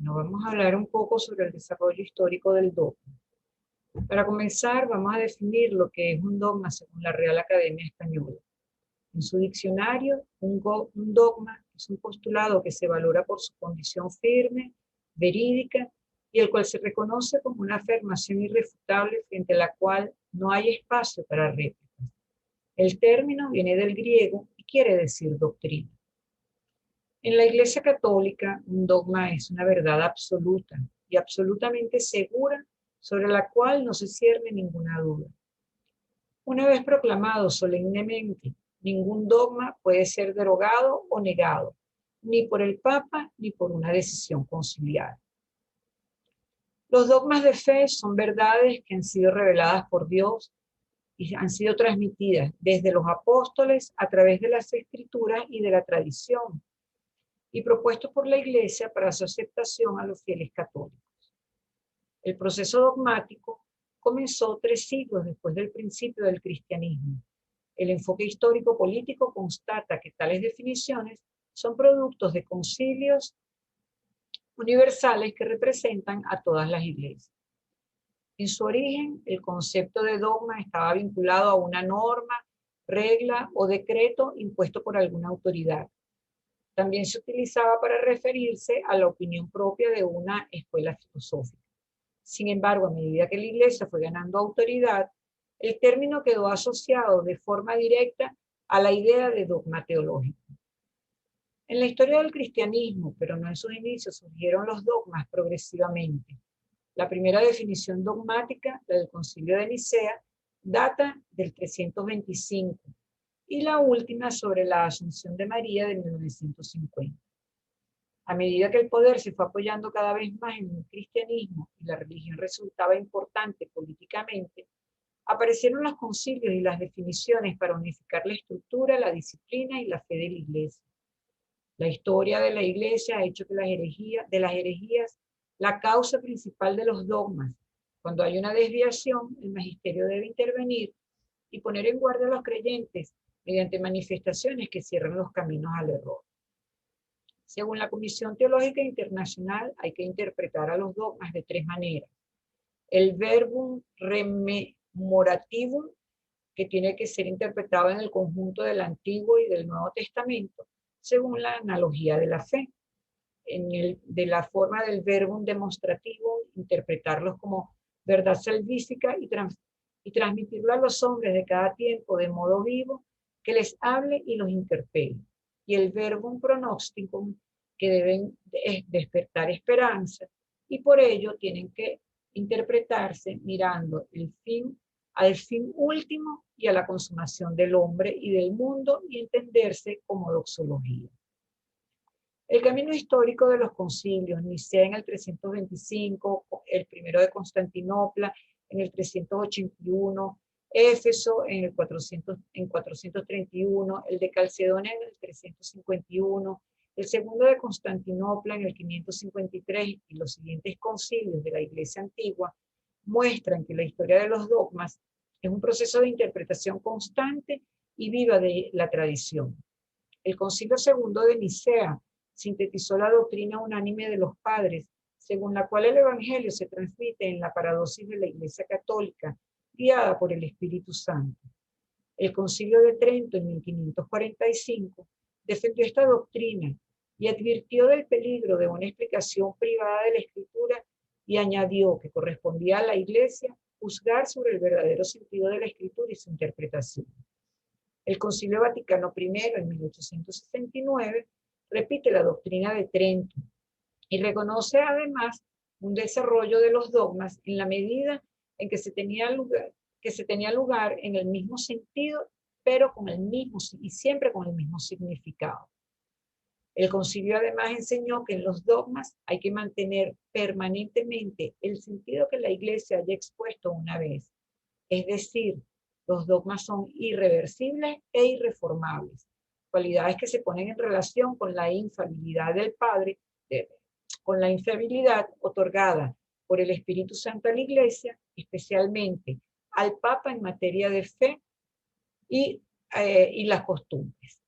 Bueno, vamos a hablar un poco sobre el desarrollo histórico del dogma. Para comenzar, vamos a definir lo que es un dogma según la Real Academia Española. En su diccionario, un dogma es un postulado que se valora por su condición firme, verídica, y el cual se reconoce como una afirmación irrefutable frente a la cual no hay espacio para réplicas. El término viene del griego y quiere decir doctrina. En la Iglesia Católica, un dogma es una verdad absoluta y absolutamente segura sobre la cual no se cierne ninguna duda. Una vez proclamado solemnemente, ningún dogma puede ser derogado o negado, ni por el Papa ni por una decisión conciliar. Los dogmas de fe son verdades que han sido reveladas por Dios y han sido transmitidas desde los apóstoles a través de las escrituras y de la tradición, y propuestos por la Iglesia para su aceptación a los fieles católicos. El proceso dogmático comenzó 3 siglos después del principio del cristianismo. El enfoque histórico-político constata que tales definiciones son productos de concilios universales que representan a todas las iglesias. En su origen, el concepto de dogma estaba vinculado a una norma, regla o decreto impuesto por alguna autoridad. También se utilizaba para referirse a la opinión propia de una escuela filosófica. Sin embargo, a medida que la Iglesia fue ganando autoridad, el término quedó asociado de forma directa a la idea de dogma teológico. En la historia del cristianismo, pero no en sus inicios, surgieron los dogmas progresivamente. La primera definición dogmática, la del Concilio de Nicea, data del 325, y la última sobre la Asunción de María de 1950. A medida que el poder se fue apoyando cada vez más en el cristianismo y la religión resultaba importante políticamente, aparecieron los concilios y las definiciones para unificar la estructura, la disciplina y la fe de la Iglesia. La historia de la Iglesia ha hecho que de las herejías la causa principal de los dogmas. Cuando hay una desviación, el magisterio debe intervenir y poner en guardia a los creyentes mediante manifestaciones que cierren los caminos al error. Según la Comisión Teológica Internacional, hay que interpretar a los dogmas de 3 maneras. El verbum rememorativum, que tiene que ser interpretado en el conjunto del Antiguo y del Nuevo Testamento, según la analogía de la fe. De la forma del verbum demonstrativo, interpretarlos como verdad salvífica y transmitirlo a los hombres de cada tiempo de modo vivo, que les hable y los interpele. Y el verbum pronosticum, que deben despertar esperanza, y por ello tienen que interpretarse mirando al fin último y a la consumación del hombre y del mundo, y entenderse como doxología. El camino histórico de los concilios, Nicea en el 325, el primero de Constantinopla en el 381, Éfeso en el 431, el de Calcedonia en el 351, el segundo de Constantinopla en el 553 y los siguientes concilios de la Iglesia antigua muestran que la historia de los dogmas es un proceso de interpretación constante y viva de la tradición. El Concilio Segundo de Nicea sintetizó la doctrina unánime de los padres, según la cual el Evangelio se transmite en la paradosis de la Iglesia Católica, guiada por el Espíritu Santo. El Concilio de Trento en 1545 defendió esta doctrina y advirtió del peligro de una explicación privada de la Escritura y añadió que correspondía a la Iglesia juzgar sobre el verdadero sentido de la Escritura y su interpretación. El Concilio Vaticano I en 1869 repite la doctrina de Trento y reconoce además un desarrollo de los dogmas en la medida en que se tenía lugar en el mismo sentido, pero con el mismo y siempre con el mismo significado. El concilio además enseñó que en los dogmas hay que mantener permanentemente el sentido que la Iglesia haya expuesto una vez. Es decir, los dogmas son irreversibles e irreformables, cualidades que se ponen en relación con la infalibilidad del Padre, con la infalibilidad otorgada por el Espíritu Santo a la Iglesia, especialmente al Papa en materia de fe y las costumbres.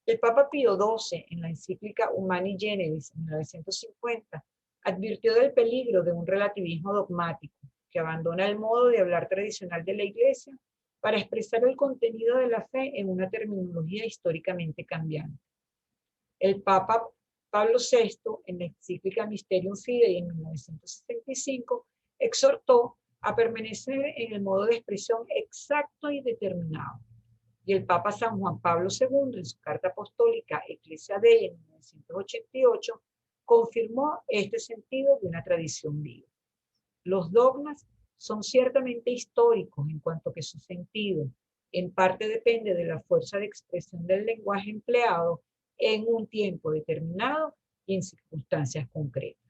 El Papa Pío XII, en la encíclica Humani Generis en 1950, Advirtió del peligro de un relativismo dogmático que abandona el modo de hablar tradicional de la Iglesia para expresar el contenido de la fe en una terminología históricamente cambiante. El Papa Pablo VI, en la encíclica Mysterium Fidei en 1965, exhortó a permanecer en el modo de expresión exacto y determinado. Y el Papa San Juan Pablo II, en su carta apostólica Ecclesia Dei en 1988, confirmó este sentido de una tradición viva. Los dogmas son ciertamente históricos en cuanto que su sentido en parte depende de la fuerza de expresión del lenguaje empleado en un tiempo determinado y en circunstancias concretas.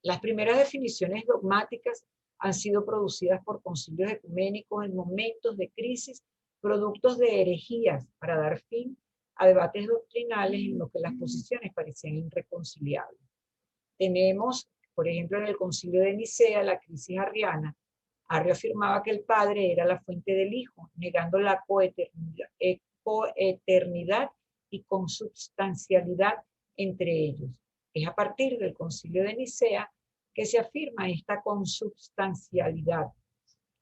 Las primeras definiciones dogmáticas han sido producidas por concilios ecuménicos en momentos de crisis, productos de herejías para dar fin a debates doctrinales en los que las posiciones parecían irreconciliables. Tenemos, por ejemplo, en el concilio de Nicea, la crisis arriana. Arrio afirmaba que el Padre era la fuente del Hijo, negando la coeternidad y consubstancialidad entre ellos. Es a partir del concilio de Nicea que se afirma esta consubstancialidad.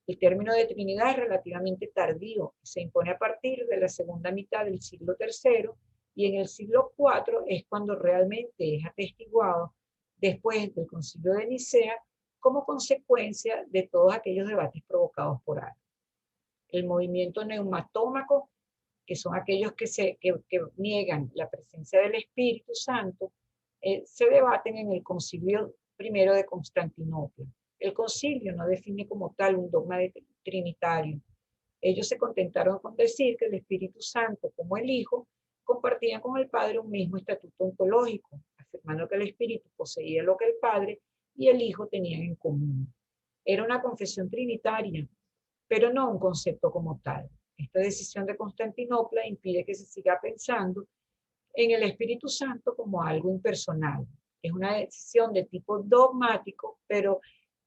El término de Trinidad es relativamente tardío y se impone a partir de la segunda mitad del siglo III, y en el siglo IV es cuando realmente es atestiguado después del concilio de Nicea como consecuencia de todos aquellos debates provocados por Arrio. El movimiento neumatómaco, que son aquellos que niegan la presencia del Espíritu Santo, se debaten en el concilio primero de Constantinopla. El concilio no define como tal un dogma trinitario. Ellos se contentaron con decir que el Espíritu Santo, como el Hijo, compartían con el Padre un mismo estatuto ontológico, afirmando que el Espíritu poseía lo que el Padre y el Hijo tenían en común. Era una confesión trinitaria, pero no un concepto como tal. Esta decisión de Constantinopla impide que se siga pensando en el Espíritu Santo como algo impersonal. Es una decisión de tipo dogmático, pero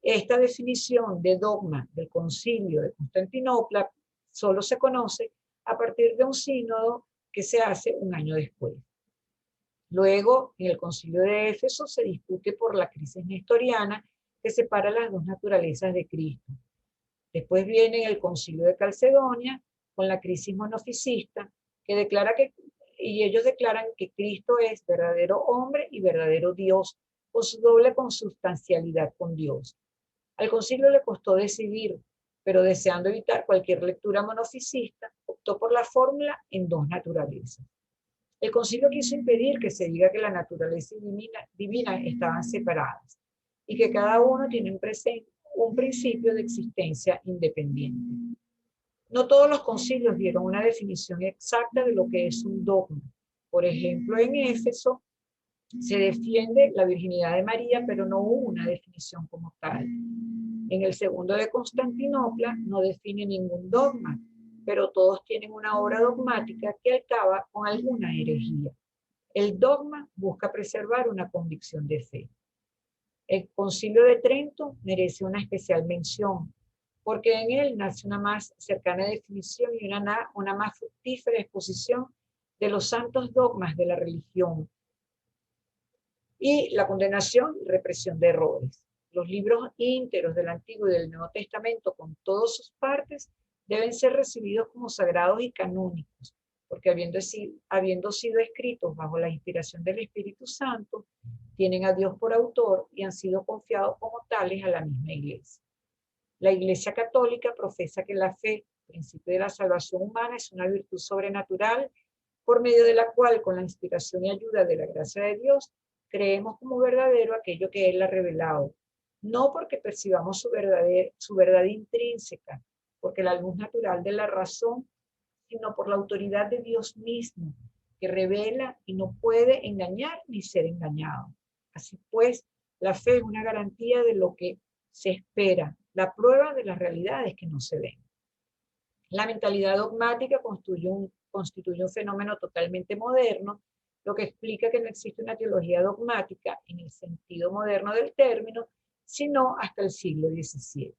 esta definición de dogma del concilio de Constantinopla solo se conoce a partir de un sínodo que se hace un año después. Luego, en el concilio de Éfeso se discute por la crisis nestoriana que separa las dos naturalezas de Cristo. Después viene el concilio de Calcedonia con la crisis monofisista que declara y ellos declaran que Cristo es verdadero hombre y verdadero Dios, con su doble consubstancialidad con Dios. Al concilio le costó decidir, pero deseando evitar cualquier lectura monofisista, optó por la fórmula en dos naturalezas. El concilio quiso impedir que se diga que la naturaleza divina estaban separadas y que cada uno tiene un principio de existencia independiente. No todos los concilios dieron una definición exacta de lo que es un dogma. Por ejemplo, en Éfeso se defiende la virginidad de María, pero no hubo una definición como tal. En el segundo de Constantinopla no define ningún dogma, pero todos tienen una obra dogmática que acaba con alguna herejía. El dogma busca preservar una convicción de fe. El Concilio de Trento merece una especial mención, porque en él nace una más cercana definición y una más fructífera exposición de los santos dogmas de la religión y la condenación y represión de errores. Los libros íntegros del Antiguo y del Nuevo Testamento, con todas sus partes, deben ser recibidos como sagrados y canónicos, porque habiendo sido escritos bajo la inspiración del Espíritu Santo, tienen a Dios por autor y han sido confiados como tales a la misma Iglesia. La Iglesia Católica profesa que la fe, principio de la salvación humana, es una virtud sobrenatural por medio de la cual, con la inspiración y ayuda de la gracia de Dios, creemos como verdadero aquello que Él ha revelado, no porque percibamos su verdad intrínseca, porque la luz natural de la razón, sino por la autoridad de Dios mismo, que revela y no puede engañar ni ser engañado. Así pues, la fe es una garantía de lo que se espera, la prueba de las realidades que no se ven. La mentalidad dogmática constituye un fenómeno totalmente moderno, lo que explica que no existe una teología dogmática en el sentido moderno del término, sino hasta el siglo XVII.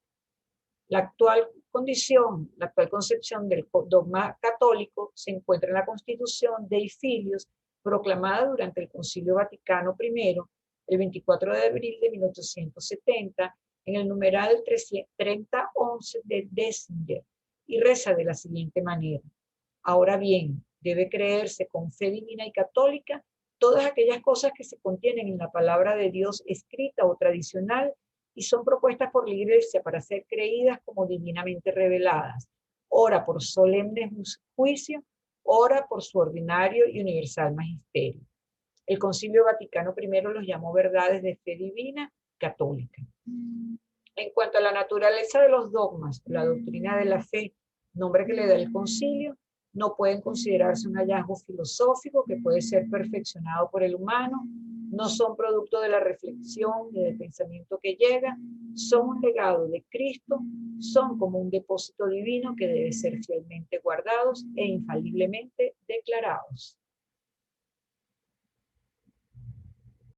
La actual concepción del dogma católico se encuentra en la Constitución Dei Filius, proclamada durante el Concilio Vaticano I, el 24 de abril de 1870, en el numeral 3011 de Dessinger, y reza de la siguiente manera: ahora bien, debe creerse con fe divina y católica todas aquellas cosas que se contienen en la palabra de Dios escrita o tradicional y son propuestas por la Iglesia para ser creídas como divinamente reveladas, ora por solemne juicio, ora por su ordinario y universal magisterio. El Concilio Vaticano I los llamó verdades de fe divina católica. En cuanto a la naturaleza de los dogmas, la doctrina de la fe, nombre que le da el concilio, no pueden considerarse un hallazgo filosófico que puede ser perfeccionado por el humano, no son producto de la reflexión ni del pensamiento que llega, son un legado de Cristo, son como un depósito divino que debe ser fielmente guardados e infaliblemente declarados.